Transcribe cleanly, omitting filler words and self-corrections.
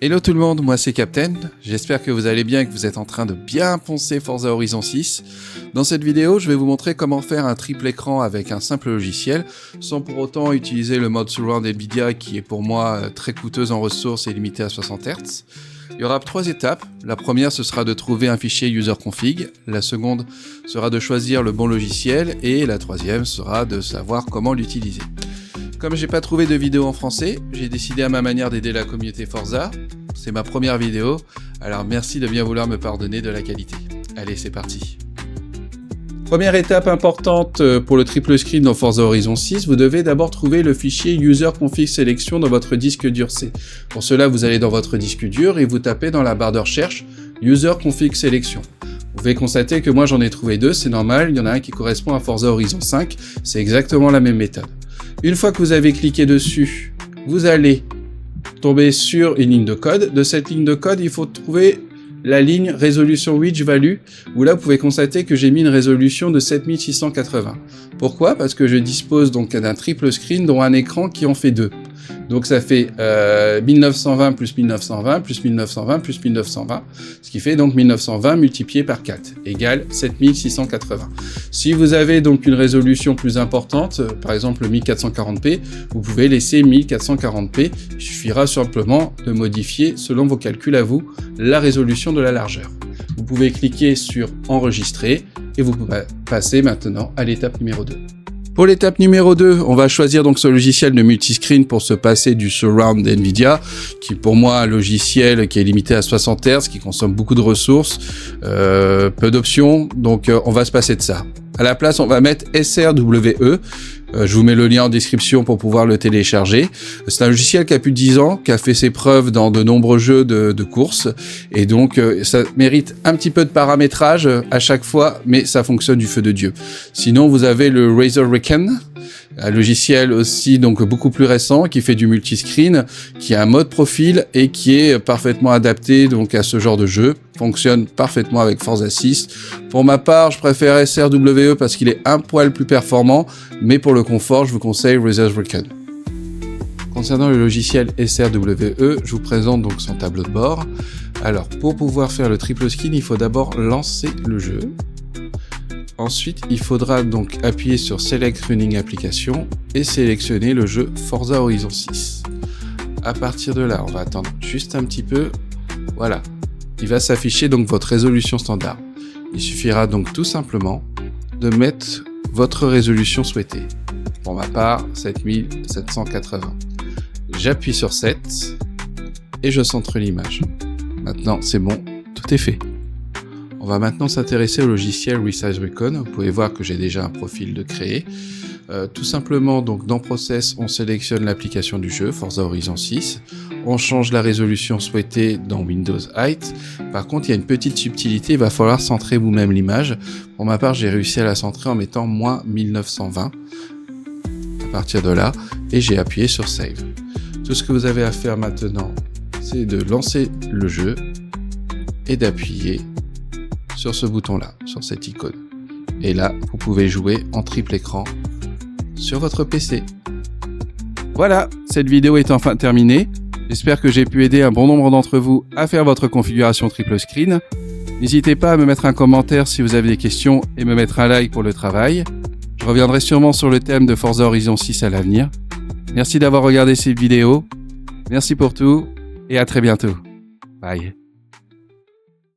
Hello tout le monde, moi c'est Captain, j'espère que vous allez bien et que vous êtes en train de bien poncer Forza Horizon 6. Dans cette vidéo, je vais vous montrer comment faire un triple écran avec un simple logiciel, sans pour autant utiliser le mode Surround Nvidia qui est pour moi très coûteuse en ressources et limitée à 60 Hz. Il y aura 3 étapes. La première, ce sera de trouver un fichier user config. La seconde sera de choisir le bon logiciel. Et la troisième sera de savoir comment l'utiliser. Comme j'ai pas trouvé de vidéo en français, j'ai décidé à ma manière d'aider la communauté Forza. C'est ma première vidéo, alors merci de bien vouloir me pardonner de la qualité. Allez, c'est parti. Première étape importante pour le triple screen dans Forza Horizon 6, vous devez d'abord trouver le fichier user config selection dans votre disque dur C. Pour cela, vous allez dans votre disque dur et vous tapez dans la barre de recherche user config selection. Vous pouvez constater que moi j'en ai trouvé 2, c'est normal, il y en a un qui correspond à Forza Horizon 5, c'est exactement la même méthode. Une fois que vous avez cliqué dessus, vous allez tomber sur une ligne de code. De cette ligne de code, il faut trouver la ligne résolution Which Value, où là vous pouvez constater que j'ai mis une résolution de 7680. Pourquoi ? Parce que je dispose donc d'un triple screen dont un écran qui en fait 2. Donc ça fait 1920 plus 1920 plus 1920 plus 1920, ce qui fait donc 1920 multiplié par 4 égale 7680. Si vous avez donc une résolution plus importante, par exemple 1440p, vous pouvez laisser 1440p, il suffira simplement de modifier selon vos calculs à vous la résolution de la largeur. Vous pouvez cliquer sur enregistrer et vous pouvez passer maintenant à l'étape numéro 2. Pour l'étape numéro 2, on va choisir donc ce logiciel de multiscreen pour se passer du Surround Nvidia, qui est pour moi un logiciel qui est limité à 60 Hz, qui consomme beaucoup de ressources, peu d'options, donc on va se passer de ça. À la place, on va mettre SRWE. Je vous mets le lien en description pour pouvoir le télécharger. C'est un logiciel qui a plus de 10 ans, qui a fait ses preuves dans de nombreux jeux de course. Et donc, ça mérite un petit peu de paramétrage à chaque fois, mais ça fonctionne du feu de Dieu. Sinon, vous avez le Razer Recon, un logiciel aussi donc beaucoup plus récent qui fait du multiscreen, qui a un mode profil et qui est parfaitement adapté donc à ce genre de jeu. Fonctionne parfaitement avec Forza 6. Pour ma part, je préfère SRWE parce qu'il est un poil plus performant, mais pour le confort, je vous conseille Razer Recon. Concernant le logiciel SRWE, je vous présente donc son tableau de bord. Alors, pour pouvoir faire le triple screen, il faut d'abord lancer le jeu. Ensuite, il faudra donc appuyer sur Select Running Application et sélectionner le jeu Forza Horizon 6. À partir de là, on va attendre juste un petit peu. Voilà. Il va s'afficher donc votre résolution standard. Il suffira donc tout simplement de mettre votre résolution souhaitée. Pour ma part, 7780. J'appuie sur 7 et je centre l'image. Maintenant, c'est bon, tout est fait. On va maintenant s'intéresser au logiciel Resize Recon. Vous pouvez voir que j'ai déjà un profil de créé. Tout simplement, donc dans Process, on sélectionne l'application du jeu, Forza Horizon 6. On change la résolution souhaitée dans Windows Height. Par contre, il y a une petite subtilité, il va falloir centrer vous-même l'image. Pour ma part, j'ai réussi à la centrer en mettant moins 1920. À partir de là, et j'ai appuyé sur Save. Tout ce que vous avez à faire maintenant, c'est de lancer le jeu et d'appuyer sur ce bouton-là, sur cette icône. Et là, vous pouvez jouer en triple écran sur votre PC. Voilà, cette vidéo est enfin terminée. J'espère que j'ai pu aider un bon nombre d'entre vous à faire votre configuration triple screen. N'hésitez pas à me mettre un commentaire si vous avez des questions et me mettre un like pour le travail. Je reviendrai sûrement sur le thème de Forza Horizon 6 à l'avenir. Merci d'avoir regardé cette vidéo. Merci pour tout et à très bientôt. Bye.